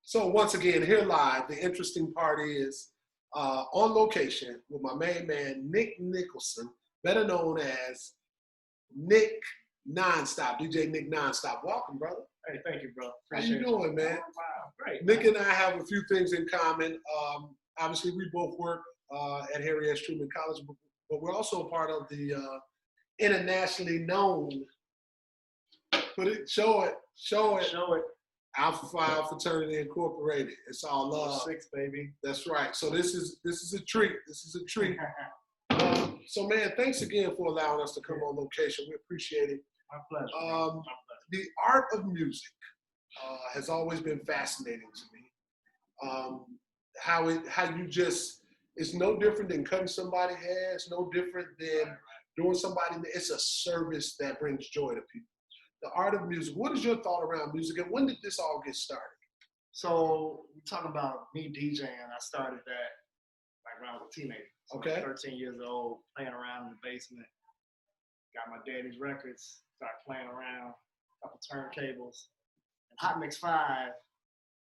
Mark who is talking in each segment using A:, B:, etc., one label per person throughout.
A: So once again, here live, the interesting part is on location with my main man, Nick Nicholson, better known as Nick Nonstop, DJ Nick Nonstop. Welcome, brother.
B: Hey, thank you, bro.
A: How you doing, man?
B: Wow, great.
A: Nick and I have a few things in common. Obviously, we both work at Harry S. Truman College, but we're also a part of the internationally known, show it, Alpha Phi Fraternity Incorporated. It's all love.
B: 6, baby.
A: That's right. So this is a treat. This is a treat. So man, thanks again for allowing us to come on location. We appreciate it.
B: My pleasure. My pleasure.
A: The art of music has always been fascinating to me. How you just, it's no different than cutting somebody's hair. It's no different than doing somebody. It's a service that brings joy to people. The art of music. What is your thought around music, and when did this all get started?
B: So we're talking about me DJing. I started that like when I was a teenager. So
A: Okay.
B: 13 years old, playing around in the basement. Got my daddy's records. Started playing around, a couple turntables. And Hot Mix 5,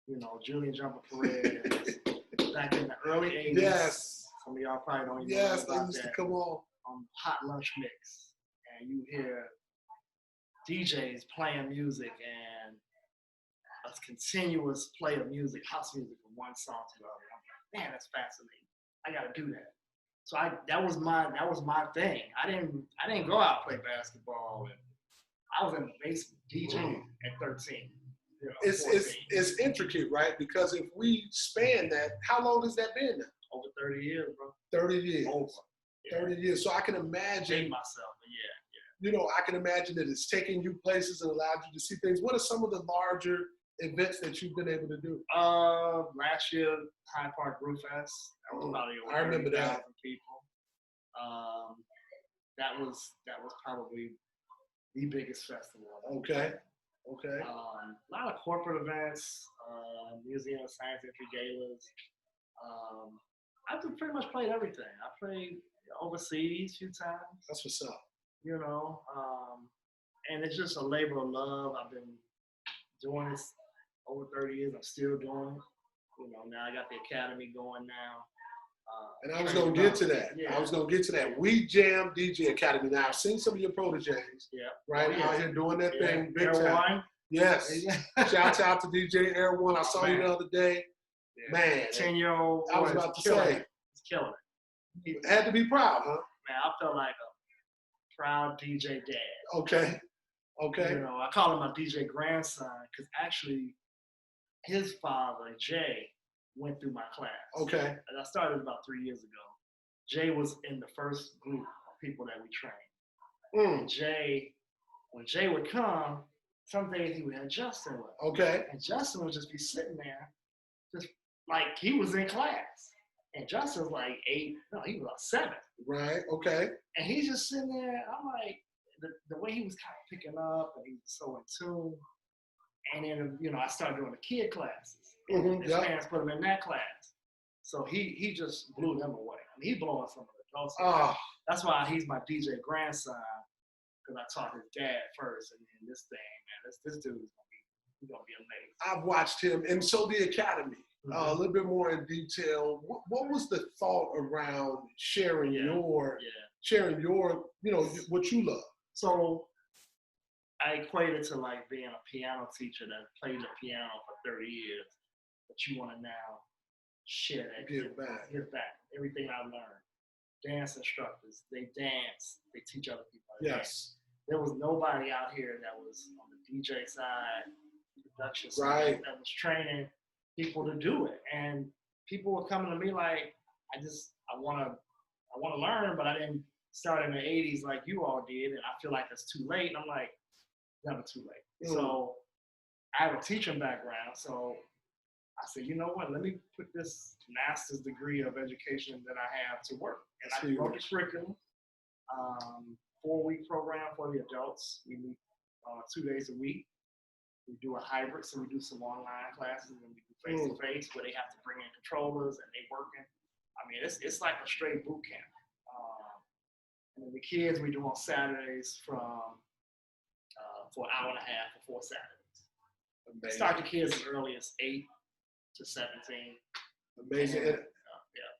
B: you know, Julian Jumper Perez, back in the early 80s.
A: Yes.
B: Some of y'all probably don't even
A: Yes,
B: know
A: they
B: about
A: used to
B: that.
A: come on.
B: Hot Lunch Mix. And you hear DJs playing music and a continuous play of music, house music from one song to the other. I'm like, man, that's fascinating. I gotta do that. So that was my thing. I didn't go out and play basketball, and I was in the basement DJing at 13. You know,
A: it's intricate, right? Because if we span that, how long has that been now?
B: Over 30 years, bro.
A: 30 years.
B: Over.
A: 30 years. So I can imagine.
B: Hate myself, but yeah.
A: You know, I can imagine that it's taking you places and allowed you to see things. What are some of the larger events that you've been able to do?
B: Last year, Hyde Park Brew Fest. That was probably over
A: I remember
B: 30,000 people. That was probably the biggest festival.
A: Okay.
B: A lot of corporate events, Museum of Science Entry galas. I've pretty much played everything. I played overseas a few times.
A: That's what's up.
B: You know, and it's just a labor of love. I've been doing this over 30 years. I'm still doing it. You know, now I got the academy going now.
A: And I was going to get to that.
B: Yeah.
A: I was going to get to that. We Jam DJ Academy. Now, I've seen some of your proteges, right, out here doing that thing big
B: Air
A: time.
B: One.
A: Yes. Shout out to DJ Air One. I saw you the other day.
B: Yeah.
A: Man.
B: 10-year-old.
A: I was about to say.
B: He's killing it.
A: Had to be proud, huh?
B: Man, I felt like a proud DJ dad.
A: Okay.
B: You know, I call him my DJ grandson because actually his father, Jay, went through my class.
A: Okay.
B: And I started about 3 years ago. Jay was in the first group of people that we trained. And Jay, when Jay would come, some days he would have Justin with him.
A: Okay.
B: And Justin would just be sitting there, just like he was in class. And Justin was like 8, no, he was like 7.
A: Right, okay.
B: And he's just sitting there, I'm like, the way he was kind of picking up and he was so in tune. And then, you know, I started doing the kid classes. His parents put him in that class. So he just blew them away. I mean, he's blowing some of the adults away. That's why he's my DJ grandson, because I taught his dad first. And then this thing, man, this dude is gonna be amazing.
A: I've watched him. And so the Academy, a little bit more in detail. What was the thought around sharing your, you know, what you love?
B: So I equate it to like being a piano teacher that played the piano for 30 years, but you want to now share that.
A: Give back.
B: Everything I learned. Dance instructors, they dance, they teach other people how to dance.
A: Yes.
B: There was nobody out here that was on the DJ side, production side, that was training people to do it. And people were coming to me like, I want to learn, but I didn't start in the 80s like you all did, and I feel like it's too late. And I'm like, never too late. So I have a teaching background, so I said, you know what, let me put this master's degree of education that I have to work. And I wrote the curriculum, 4-week program for the adults. We meet 2 days a week. We do a hybrid, so we do some online classes and we do face-to-face where they have to bring in controllers and they working. I mean, it's like a straight boot camp. And then the kids we do on Saturdays from for an hour and a half for 4 Saturdays. Amazing. Start the kids as early as 8 to 17.
A: Amazing.
B: And,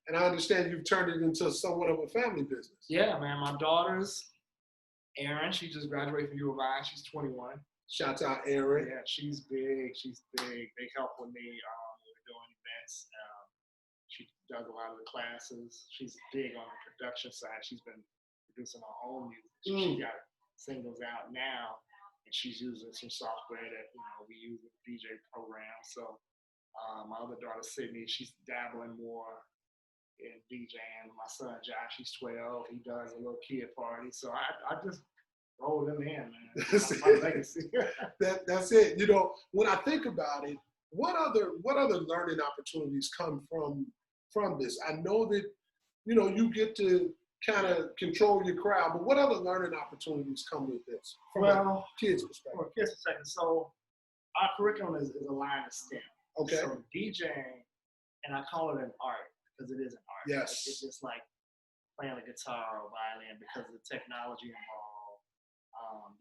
A: and I understand you've turned it into somewhat of a family business.
B: Yeah, man. My daughter's Erin. She just graduated from U of I. She's 21.
A: Shout out Erin.
B: Yeah, she's big. She's big. They help with me when we're doing events. She does a lot of the classes. She's big on the production side. She's been producing her own music. She got singles out now, and she's using some software that we use with the DJ program. So my other daughter Sydney, she's dabbling more in DJing. My son Josh, he's 12. He does a little kid party. So I just roll them in, man. That's my legacy.
A: That's it. When I think about it, what other learning opportunities come from this? I know that you get to kind of control your crowd, but what other learning opportunities come with this from a kid's perspective?
B: From a kid's perspective, so our curriculum is aligned to STEM.
A: Okay.
B: So DJing, and I call it an art because it is an art.
A: Yes.
B: It's just like playing a guitar or violin because of the technology involved.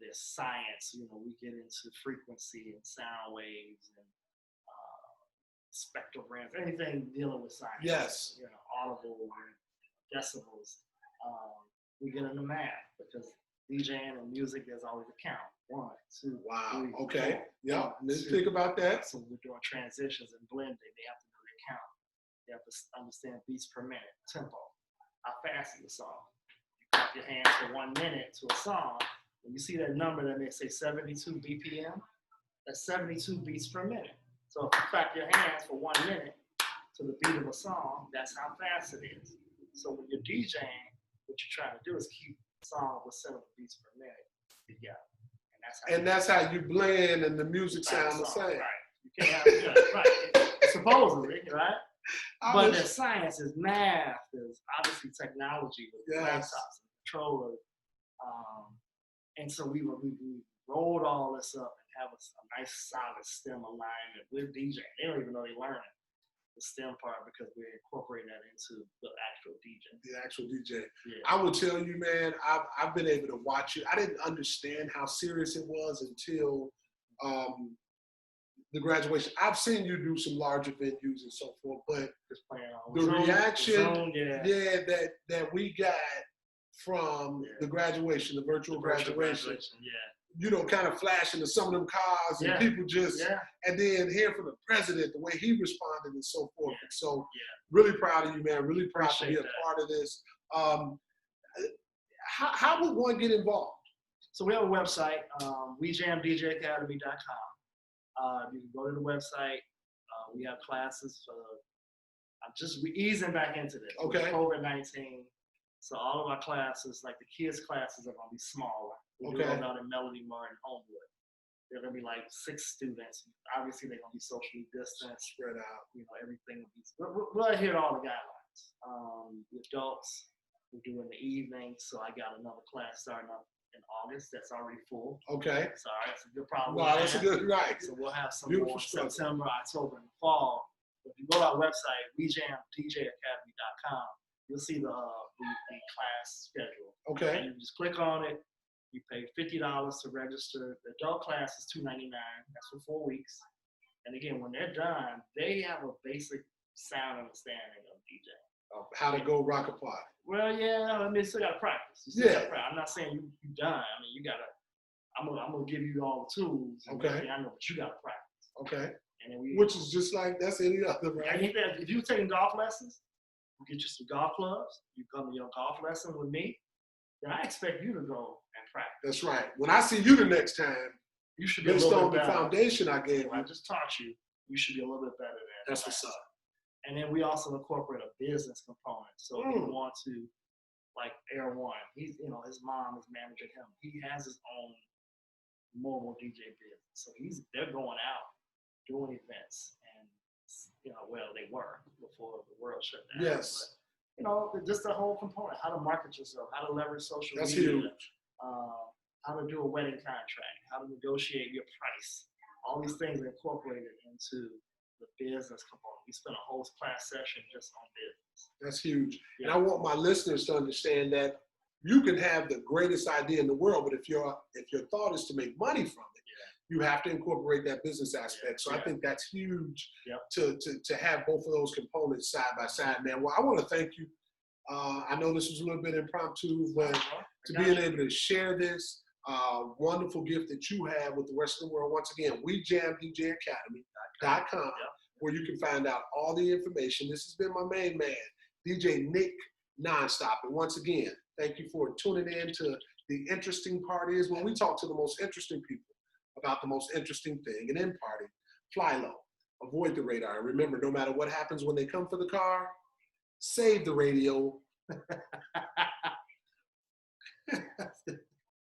B: There's science. We get into frequency and sound waves and spectrograms, anything dealing with science.
A: Yes.
B: Audible and decibels. We get into math because DJing and music, there's always a count. 1, 2,
A: wow.
B: 3,
A: Okay.
B: 4,
A: Yeah. Let's think about that.
B: So we're doing transitions and blending. They have to know their count. They have to understand beats per minute, tempo. How fast is the song? You clap your hands for 1 minute to a song. When you see that number that may say 72 BPM, that's 72 beats per minute. So if you clap your hands for 1 minute to the beat of a song, that's how fast it is. So when you're DJing, what you're trying to do is keep the song with 7 beats per minute together.
A: And that's how you blend and the music sound the same.
B: Right. You can't have it right. Supposedly, right? But there's science, there's math, there's obviously technology with laptops and controllers. And so we rolled all this up and have a nice solid STEM alignment with DJing. They don't even know they're learning the STEM part because we're incorporating that into the actual DJ.
A: The actual DJ.
B: Yeah.
A: I will tell you, man, I've been able to watch it. I didn't understand how serious it was until the graduation. I've seen you do some larger venues and so forth, but the reaction that we got from the graduation, the virtual graduation, kind of flashing to some of them cars and people just, and then hearing from the president, the way he responded and so forth. And so really proud of you, man. Really proud to be a part of this. How would one get involved?
B: So we have a website, WeJamDJAcademy.com. You can go to the website. We have classes for, we're easing back into this.
A: Okay.
B: COVID-19. So all of our classes, like the kids' classes, are going to be smaller. We do those out in Melody Martin, Homewood. They're going to be like 6 students. Obviously, they're going to be socially distanced.
A: Spread out.
B: Everything will be. We'll adhere to all the guidelines. The adults, we do in the evening. So I got another class starting up in August that's already full.
A: Okay.
B: Sorry, that's a good problem.
A: Wow, that's a good, right.
B: So we'll have some
A: Beautiful
B: more in September, October, and the fall. If you go to our website, WeJamDJAcademy.com, you'll see the class schedule.
A: Okay.
B: And you just click on it. You pay $50 to register. The adult class is $299. That's for 4 weeks. And again, when they're done, they have a basic sound understanding of DJing.
A: How to go rock a party.
B: Well, yeah, I mean, still got to practice. I'm not saying you done. I mean, you got to, I'm gonna give you all the tools.
A: Okay.
B: I know, but you got to practice.
A: Okay.
B: And then
A: which is just like, that's any other, right?
B: If you're taking golf lessons, you get you some golf clubs, you come to your golf lesson with me, then I expect you to go and practice.
A: That's right. When I see you the next time,
B: you should be
A: based on the foundation I gave you.
B: I just taught you, you should be a little bit better than that.
A: That's what's up.
B: And then we also incorporate a business component. So if you want to, like Air One, he's, his mom is managing him. He has his own mobile DJ business. So they're going out, doing events, and they were before the world shut down.
A: Yes.
B: But, just the whole component, how to market yourself, how to leverage social media.
A: That's huge.
B: How to do a wedding contract, how to negotiate your price. All these things are incorporated into the business component. We spent a whole class session just on business.
A: That's huge. Yeah. And I want my listeners to understand that you can have the greatest idea in the world, but if your thought is to make money from it, you have to incorporate that business aspect. So I think that's huge to have both of those components side by side, man. Well, I want to thank you. I know this was a little bit impromptu, but to being able to share this wonderful gift that you have with the rest of the world. Once again, WeJamDJAcademy.com, where you can find out all the information. This has been my main man, DJ Nick Nonstop. And once again, thank you for tuning in to The Interesting Part Is, when we talk to the most interesting people about the most interesting thing. And in party, fly low, avoid the radar. And remember, no matter what happens when they come for the car, save the radio.